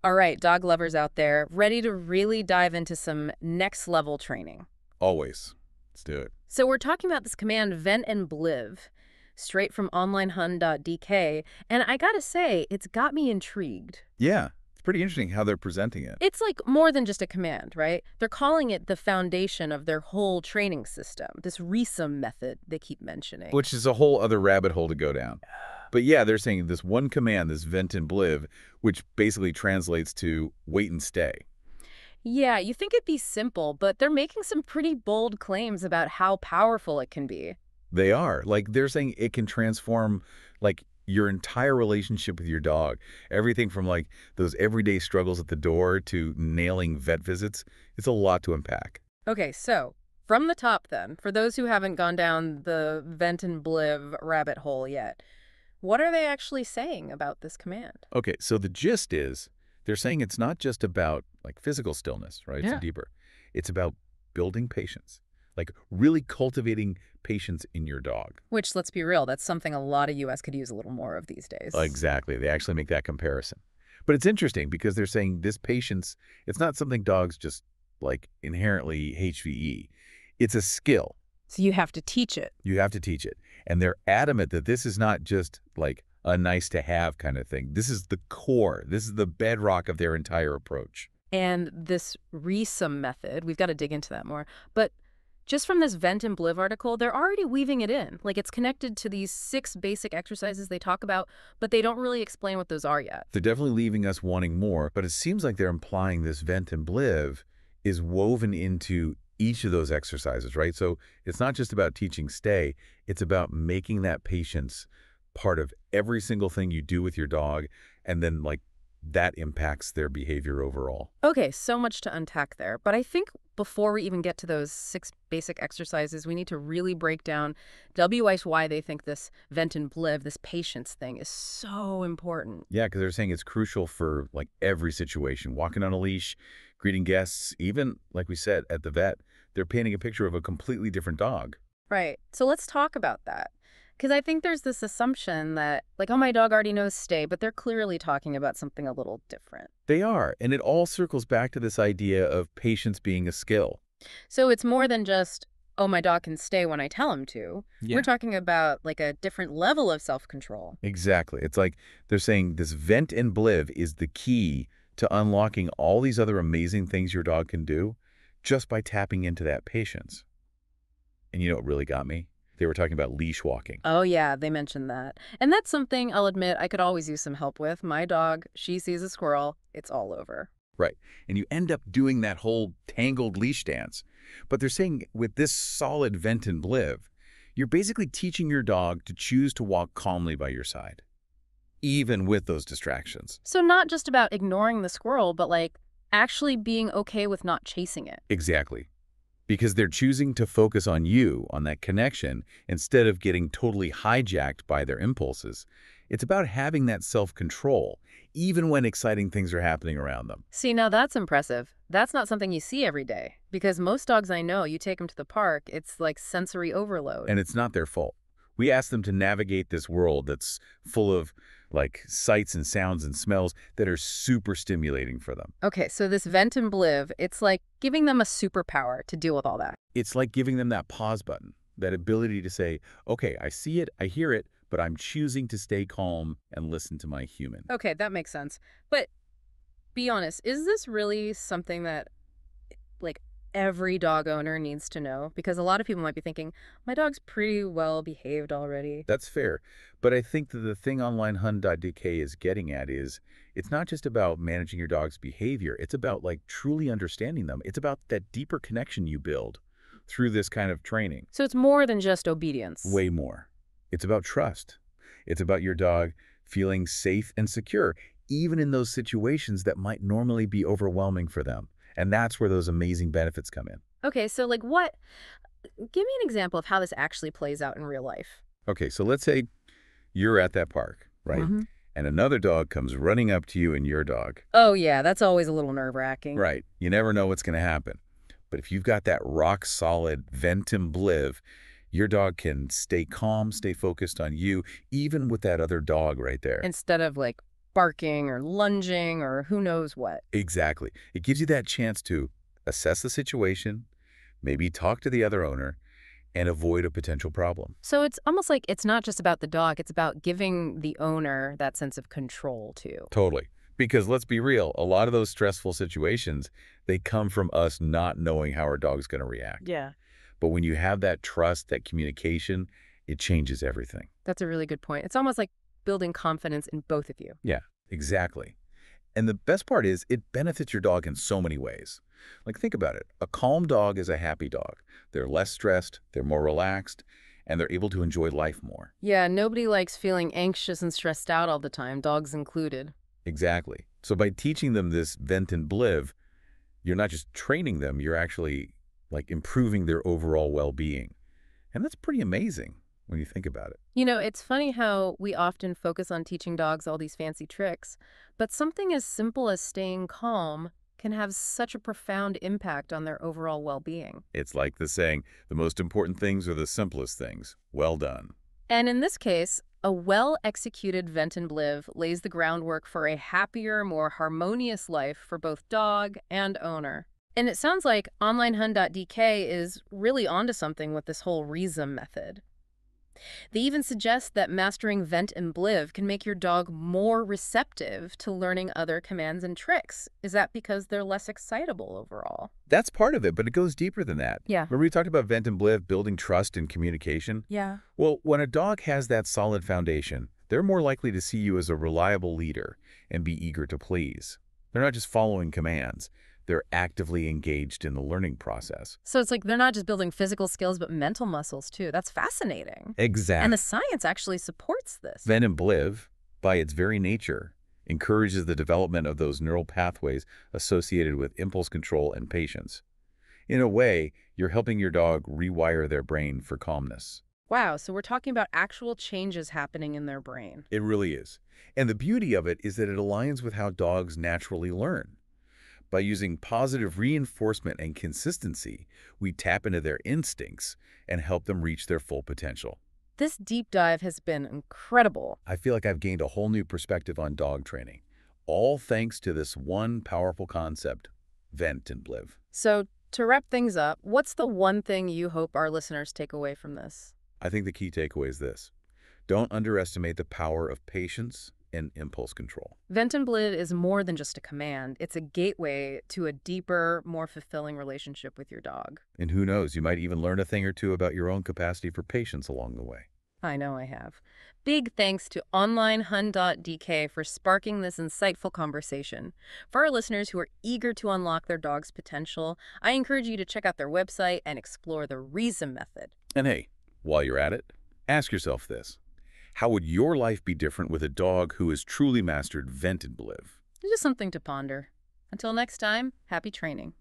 All right, dog lovers out there, ready to really dive into some next level training. Always. Let's do it. So we're talking about this command vent and bliv, straight from Onlinehund.dk, and I gotta say, it's got me intrigued. Yeah, it's pretty interesting how they're presenting it. It's like more than just a command, right? They're calling it the foundation of their whole training system, this RESUM method they keep mentioning. Which is a whole other rabbit hole to go down. But yeah, they're saying this one command, this vent and bliv, which basically translates to wait and stay. Yeah, you think it'd be simple, but they're making some pretty bold claims about how powerful it can be. They are. Like, they're saying it can transform, like, your entire relationship with your dog. Everything from, like, those everyday struggles at the door to nailing vet visits. It's a lot to unpack. Okay, so from the top then, for those who haven't gone down the vent and bliv rabbit hole yet, what are they actually saying about this command? Okay, so the gist is they're saying it's not just about, like, physical stillness, right? It's Yeah. deeper. It's about building patience, like really cultivating patience in your dog. Which, let's be real, that's something a lot of US could use a little more of these days. Exactly. They actually make that comparison. But it's interesting because they're saying this patience, it's not something dogs just like inherently HVE. It's a skill. So you have to teach it. You have to teach it. And they're adamant that this is not just like a nice to have kind of thing. This is the core. This is the bedrock of their entire approach. And this RESUM method, we've got to dig into that more. But just from this Vent and Bliv article, they're already weaving it in. Like it's connected to these 6 basic exercises they talk about, but they don't really explain what those are yet. They're definitely leaving us wanting more, but it seems like they're implying this vent and bliv is woven into each of those exercises, right? So it's not just about teaching stay, it's about making that patience part of every single thing you do with your dog, and then like that impacts their behavior overall. Okay, so much to unpack there. But I think before we even get to those 6 basic exercises, we need to really break down why they think this Vent and Bliv, this patience thing, is so important. Yeah, because they're saying it's crucial for like every situation. Walking on a leash, greeting guests, even like we said at the vet, they're painting a picture of a completely different dog. Right. So let's talk about that. Because I think there's this assumption that, like, oh, my dog already knows stay, but they're clearly talking about something a little different. They are, and it all circles back to this idea of patience being a skill. So it's more than just, oh, my dog can stay when I tell him to. Yeah. We're talking about, like, a different level of self-control. Exactly. It's like they're saying this vent and bliv is the key to unlocking all these other amazing things your dog can do just by tapping into that patience. And you know what really got me? They were talking about leash walking. Oh, yeah, they mentioned that. And that's something I'll admit I could always use some help with. My dog, she sees a squirrel, it's all over. Right. And you end up doing that whole tangled leash dance. But they're saying with this solid vent and bliv, you're basically teaching your dog to choose to walk calmly by your side, even with those distractions. So not just about ignoring the squirrel, but, like, actually being okay with not chasing it. Exactly. Because they're choosing to focus on you, on that connection, instead of getting totally hijacked by their impulses. It's about having that self-control, even when exciting things are happening around them. See, now that's impressive. That's not something you see every day. Because most dogs I know, you take them to the park, it's like sensory overload. And it's not their fault. We ask them to navigate this world that's full of like sights and sounds and smells that are super stimulating for them. Okay, so this vent and bliv, it's like giving them a superpower to deal with all that. It's like giving them that pause button, that ability to say, okay, I see it, I hear it, but I'm choosing to stay calm and listen to my human. Okay, that makes sense. But be honest, is this really something that, like, every dog owner needs to know? Because a lot of people might be thinking, my dog's pretty well behaved already. That's fair. But I think that the thing Onlinehund.dk is getting at is it's not just about managing your dog's behavior. It's about like truly understanding them. It's about that deeper connection you build through this kind of training. So it's more than just obedience. Way more. It's about trust. It's about your dog feeling safe and secure, even in those situations that might normally be overwhelming for them. And that's where those amazing benefits come in. Okay, so like what? Give me an example of how this actually plays out in real life. Okay, so let's say you're at that park, right? Mhm. And another dog comes running up to you and your dog. Oh, yeah, that's always a little nerve-wracking. Right. You never know what's going to happen. But if you've got that rock-solid vent and bliv, your dog can stay calm, stay focused on you, even with that other dog right there. Instead of like barking or lunging or who knows what. Exactly. It gives you that chance to assess the situation, maybe talk to the other owner, and avoid a potential problem. So it's almost like it's not just about the dog, it's about giving the owner that sense of control too. Totally. Because let's be real, a lot of those stressful situations, they come from us not knowing how our dog's going to react. Yeah. But when you have that trust, that communication, it changes everything. That's a really good point. It's almost like building confidence in both of you. Yeah, exactly. And the best part is it benefits your dog in so many ways. Like, think about it. A calm dog is a happy dog. They're less stressed, they're more relaxed, and they're able to enjoy life more. Yeah, nobody likes feeling anxious and stressed out all the time, dogs included. Exactly. So by teaching them this vent and bliv, you're not just training them, you're actually like improving their overall well-being. And that's pretty amazing when you think about it. You know, it's funny how we often focus on teaching dogs all these fancy tricks, but something as simple as staying calm can have such a profound impact on their overall well-being. It's like the saying, the most important things are the simplest things. Well done. And in this case, a well-executed vent and bliv lays the groundwork for a happier, more harmonious life for both dog and owner. And it sounds like Onlinehund.dk is really onto something with this whole reason method. They even suggest that mastering vent and bliv can make your dog more receptive to learning other commands and tricks. Is that because they're less excitable overall? That's part of it, but it goes deeper than that. Yeah. Remember we talked about vent and bliv, building trust and communication? Yeah. Well, when a dog has that solid foundation, they're more likely to see you as a reliable leader and be eager to please. They're not just following commands. They're actively engaged in the learning process. So it's like they're not just building physical skills, but mental muscles too. That's fascinating. Exactly. And the science actually supports this. Vent and bliv, by its very nature, encourages the development of those neural pathways associated with impulse control and patience. In a way, you're helping your dog rewire their brain for calmness. Wow, so we're talking about actual changes happening in their brain. It really is. And the beauty of it is that it aligns with how dogs naturally learn. By using positive reinforcement and consistency, we tap into their instincts and help them reach their full potential. This deep dive has been incredible. I feel like I've gained a whole new perspective on dog training, all thanks to this one powerful concept, vent and bliv. So to wrap things up, what's the one thing you hope our listeners take away from this? I think the key takeaway is this. Don't underestimate the power of patience and impulse control. Vent and bliv is more than just a command. It's a gateway to a deeper, more fulfilling relationship with your dog. And who knows, you might even learn a thing or two about your own capacity for patience along the way. I know I have. Big thanks to Onlinehund.dk for sparking this insightful conversation. For our listeners who are eager to unlock their dog's potential, I encourage you to check out their website and explore the reason method. And hey, while you're at it, ask yourself this. How would your life be different with a dog who has truly mastered vent and bliv? It's just something to ponder. Until next time, happy training.